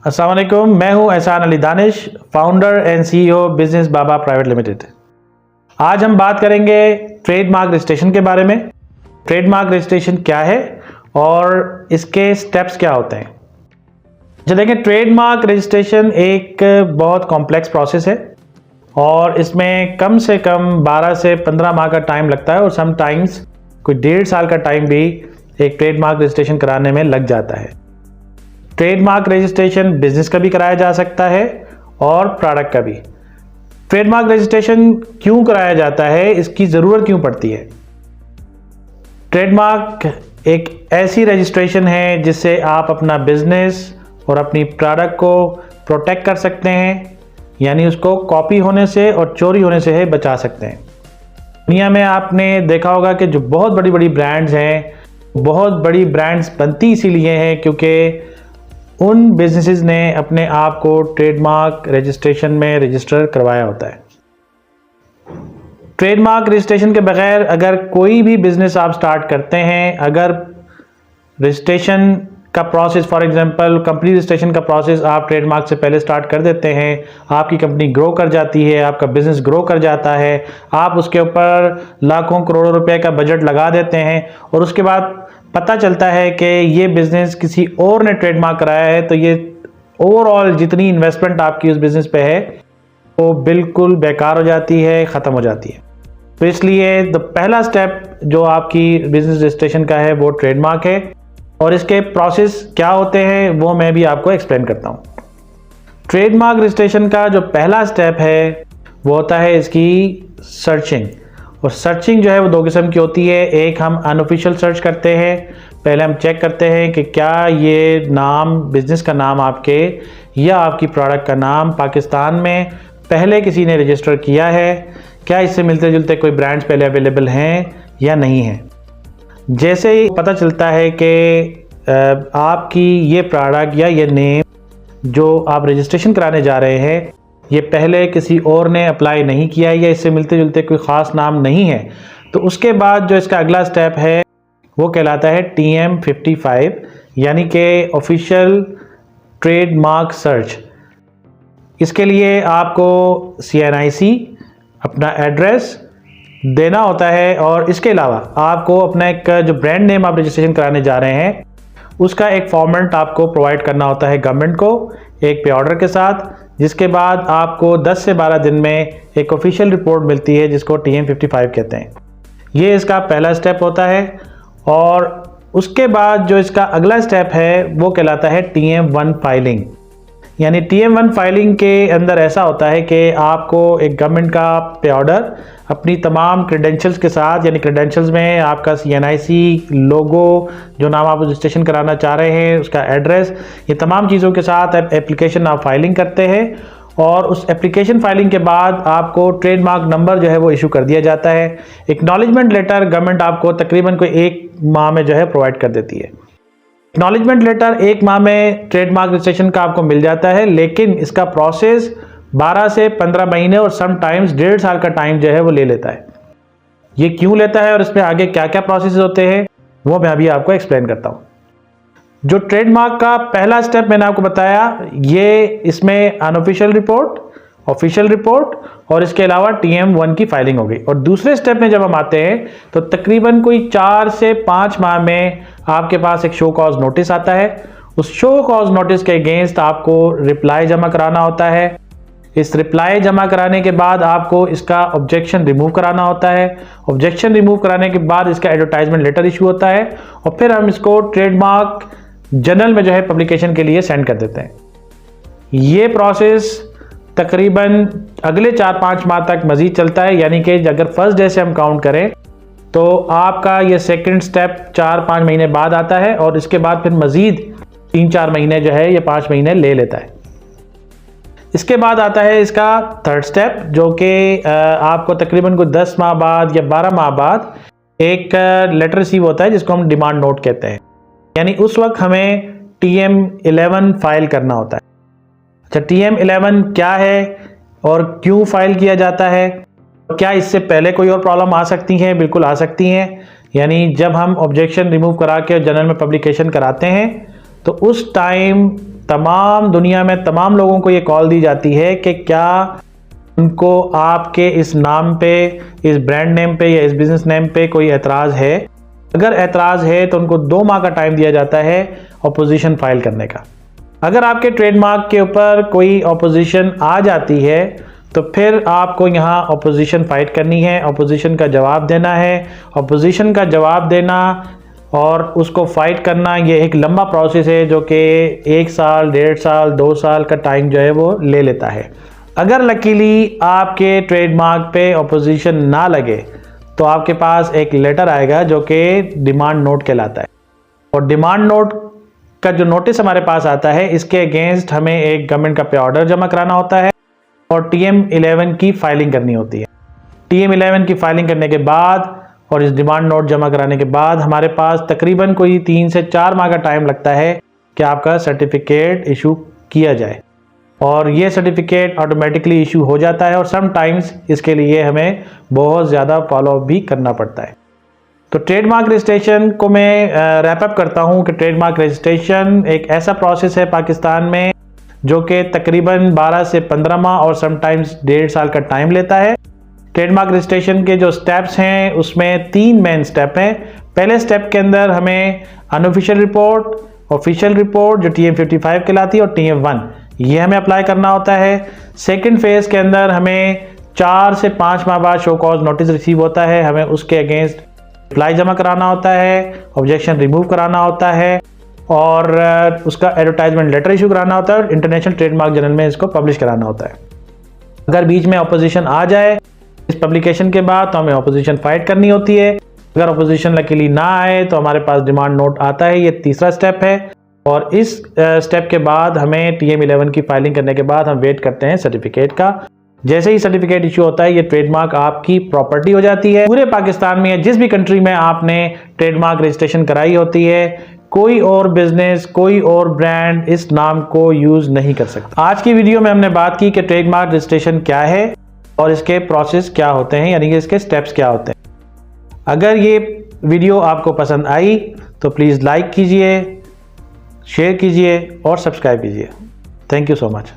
अस्सलाम वालेकुम, मैं हूं एहसान Ali Danish, founder and CEO business Baba private limited. आज हम बात करेंगे ट्रेडमार्क रजिस्ट्रेशन के बारे में। ट्रेडमार्क रजिस्ट्रेशन क्या है और इसके स्टेप्स क्या होते हैं। जो देखें, ट्रेडमार्क रजिस्ट्रेशन एक बहुत कॉम्प्लेक्स प्रोसेस है और इसमें कम से कम 12 से 15 माह का टाइम लगता है और समटाइम्स कोई 1.5 साल का टाइम भी एक ट्रेडमार्क रजिस्ट्रेशन कराने में लग जाता है। ट्रेडमार्क रजिस्ट्रेशन बिजनेस का भी कराया जा सकता है और प्रोडक्ट का भी। ट्रेडमार्क रजिस्ट्रेशन क्यों कराया जाता है, इसकी ज़रूरत क्यों पड़ती है। ट्रेडमार्क एक ऐसी रजिस्ट्रेशन है जिससे आप अपना बिजनेस और अपनी प्रोडक्ट को प्रोटेक्ट कर सकते हैं, यानी उसको कॉपी होने से और चोरी होने से है बचा सकते हैं। दुनिया में आपने देखा होगा कि जो बहुत बड़ी बड़ी ब्रांड्स हैं, बहुत बड़ी ब्रांड्स बनती इसीलिए हैं क्योंकि उन बिजनेसेस ने अपने आप को ट्रेडमार्क रजिस्ट्रेशन में रजिस्टर करवाया होता है। ट्रेडमार्क रजिस्ट्रेशन के बगैर अगर कोई भी बिजनेस आप स्टार्ट करते हैं, अगर रजिस्ट्रेशन का process, for example company registration का प्रोसेस आप ट्रेडमार्क से पहले स्टार्ट कर देते हैं, आपकी कंपनी ग्रो कर जाती है, आपका बिजनेस ग्रो कर जाता है, आप उसके ऊपर लाखों करोड़ों रुपए का बजट लगा देते हैं और उसके बाद पता चलता है कि ये बिजनेस किसी और ने ट्रेडमार्क कराया है, तो ये ओवरऑल जितनी इन्वेस्टमेंट आपकी उस बिजनेस पे है वो बिल्कुल बेकार हो जाती है, ख़त्म हो जाती है। तो इसलिए पहला स्टेप जो आपकी बिजनेस रजिस्ट्रेशन का है वो ट्रेडमार्क है और इसके प्रोसेस क्या होते हैं वो मैं भी आपको एक्सप्लेन करता हूँ। ट्रेडमार्क रजिस्ट्रेशन का जो पहला स्टेप है वो होता है इसकी सर्चिंग। और सर्चिंग जो है वो 2 किस्म की होती है। एक हम अनऑफिशियल सर्च करते हैं, पहले हम चेक करते हैं कि क्या ये नाम, बिजनेस का नाम आपके या आपकी प्रोडक्ट का नाम पाकिस्तान में पहले किसी ने रजिस्टर किया है, क्या इससे मिलते जुलते कोई ब्रांड्स पहले अवेलेबल हैं या नहीं हैं। जैसे ही पता चलता है कि आपकी ये प्रोडक्ट या ये नेम जो आप रजिस्ट्रेशन कराने जा रहे हैं ये पहले किसी और ने अप्लाई नहीं किया है या इससे मिलते जुलते कोई ख़ास नाम नहीं है, तो उसके बाद जो इसका अगला स्टेप है वो कहलाता है TM 55, यानी कि ऑफिशियल ट्रेडमार्क सर्च। इसके लिए आपको CNIC, अपना एड्रेस देना होता है और इसके अलावा आपको अपना एक जो ब्रांड नेम आप रजिस्ट्रेशन कराने जा रहे हैं उसका एक फॉर्मेट आपको प्रोवाइड करना होता है गवर्नमेंट को एक पे ऑर्डर के साथ, जिसके बाद आपको 10 से 12 दिन में एक ऑफिशियल रिपोर्ट मिलती है जिसको TM 55 कहते हैं। ये इसका पहला स्टेप होता है और उसके बाद जो इसका अगला स्टेप है वो कहलाता है TM1 फाइलिंग। यानी TM1 फाइलिंग के अंदर ऐसा होता है कि आपको एक गवर्नमेंट का पे ऑर्डर अपनी तमाम क्रेडेंशियल्स के साथ, यानी क्रेडेंशियल्स में आपका CNIC, लोगो, जो नाम आप रजिस्ट्रेशन कराना चाह रहे हैं, उसका एड्रेस, ये तमाम चीज़ों के साथ एप्लीकेशन आप फाइलिंग करते हैं और उस एप्लीकेशन फाइलिंग के बाद आपको ट्रेडमार्क नंबर जो है वो इशू कर दिया जाता है। एक्नॉलेजमेंट लेटर गवर्नमेंट आपको तकरीबन कोई 1 माह में जो है प्रोवाइड कर देती है। एक्नॉलेजमेंट लेटर 1 माह में ट्रेडमार्क रजिस्ट्रेशन का आपको मिल जाता है, लेकिन इसका प्रोसेस 12 से 15 महीने और समटाइम्स 1.5 साल का टाइम जो है वो ले लेता है। ये क्यों लेता है और इसमें आगे क्या क्या प्रोसेस होते हैं वो मैं अभी आपको एक्सप्लेन करता हूँ। जो ट्रेडमार्क का पहला स्टेप मैंने आपको बताया, ये इसमें अनऑफिशियल रिपोर्ट, ऑफिशियल रिपोर्ट और इसके अलावा TM1 की फाइलिंग हो गई। और दूसरे स्टेप में जब हम आते हैं तो तकरीबन कोई 4 से 5 माह में आपके पास एक शो कॉज नोटिस आता है। उस शो कॉज नोटिस के अगेंस्ट आपको रिप्लाई जमा कराना होता है। इस रिप्लाई जमा कराने के बाद आपको इसका ऑब्जेक्शन रिमूव कराना होता है। ऑब्जेक्शन रिमूव कराने के बाद इसका एडवर्टाइजमेंट लेटर इशू होता है और फिर हम इसको ट्रेडमार्क जर्नल में जो है पब्लिकेशन के लिए सेंड कर देते हैं। ये प्रोसेस तकरीबन अगले 4-5 माह तक मजीद चलता है, यानी कि अगर फर्स्ट डे से हम काउंट करें तो आपका ये सेकंड स्टेप 4-5 महीने बाद आता है और इसके बाद फिर मजीद 3-4 महीने जो है ये 5 महीने ले लेता है। इसके बाद आता है इसका थर्ड स्टेप जो कि आपको तकरीबन कोई 10 माह बाद या 12 माह बाद एक लेटर रिसीव होता है जिसको हम डिमांड नोट कहते हैं। यानी उस वक्त हमें TM11 फाइल करना होता है। अच्छा, TM11 क्या है और क्यों फाइल किया जाता है, क्या इससे पहले कोई और प्रॉब्लम आ सकती है? बिल्कुल आ सकती हैं। यानी जब हम ऑब्जेक्शन रिमूव करा के जर्नल में पब्लिकेशन कराते हैं तो उस टाइम तमाम दुनिया में तमाम लोगों को ये कॉल दी जाती है कि क्या उनको आपके इस नाम पे, इस ब्रांड नेम पे या इस बिजनेस नेम पे कोई एतराज़ है। अगर एतराज़ है तो उनको 2 माह का टाइम दिया जाता है ऑपोजिशन फाइल करने का। अगर आपके ट्रेडमार्क के ऊपर कोई ऑपोजिशन आ जाती है तो फिर आपको यहाँ ऑपोजिशन फाइट करनी है, ऑपोजिशन का जवाब देना है। ऑपोजिशन का जवाब देना और उसको फाइट करना ये एक लंबा प्रोसेस है जो कि 1 साल, 1.5 साल, 2 साल का टाइम जो है वो ले लेता है। अगर लकीली आपके ट्रेडमार्क पे ऑपोजिशन ना लगे तो आपके पास एक लेटर आएगा जो कि डिमांड नोट कहलाता है। और डिमांड नोट का जो नोटिस हमारे पास आता है, इसके अगेंस्ट हमें एक गवर्नमेंट का पे ऑर्डर जमा कराना होता है और TM11 की फाइलिंग करनी होती है। TM11 की फाइलिंग करने के बाद और इस डिमांड नोट जमा कराने के बाद हमारे पास तकरीबन कोई 3 से 4 माह का टाइम लगता है कि आपका सर्टिफिकेट इशू किया जाए। और ये सर्टिफिकेट ऑटोमेटिकली इशू हो जाता है और समटाइम्स इसके लिए हमें बहुत ज़्यादा फॉलोअप भी करना पड़ता है। तो ट्रेडमार्क रजिस्ट्रेशन को मैं रैप अप करता हूँ कि ट्रेडमार्क रजिस्ट्रेशन एक ऐसा प्रोसेस है पाकिस्तान में जो कि तकरीबन 12 से 15 माह और समटाइम्स 1.5 साल का टाइम लेता है। ट्रेडमार्क रजिस्ट्रेशन के जो स्टेप्स हैं उसमें 3 मेन स्टेप हैं। पहले स्टेप के अंदर हमें अनऑफिशियल रिपोर्ट, ऑफिशियल रिपोर्ट जो TM55 कहलाती है और TM1 ये हमें अप्लाई करना होता है। सेकंड फेज के अंदर हमें 4 से 5 माह बाद शो कॉज नोटिस रिसीव होता है, हमें उसके अगेंस्ट अप्लाई जमा कराना होता है, ऑब्जेक्शन रिमूव कराना होता है और उसका एडवर्टाइजमेंट लेटर इशू कराना होता है और इंटरनेशनल ट्रेडमार्क जर्नल में इसको पब्लिश कराना होता है। अगर बीच में अपोजिशन आ जाए इस पब्लिकेशन के बाद तो हमें अपोजिशन फाइट करनी होती है। अगर अपोजिशन लकीली ना आए तो हमारे पास डिमांड नोट आता है, ये तीसरा स्टेप है। और इस स्टेप के बाद हमें TM11 की फाइलिंग करने के बाद हम वेट करते हैं सर्टिफिकेट का। जैसे ही सर्टिफिकेट इशू होता है ये ट्रेडमार्क आपकी प्रॉपर्टी हो जाती है। पूरे पाकिस्तान में जिस भी कंट्री में आपने ट्रेडमार्क रजिस्ट्रेशन कराई होती है, कोई और बिजनेस, कोई और ब्रांड इस नाम को यूज नहीं कर सकता। आज की वीडियो में हमने बात की कि ट्रेडमार्क रजिस्ट्रेशन क्या है और इसके प्रोसेस क्या होते हैं, यानी कि इसके स्टेप्स क्या होते हैं। अगर ये वीडियो आपको पसंद आई तो प्लीज़ लाइक कीजिए, शेयर कीजिए और सब्सक्राइब कीजिए। Thank you so much.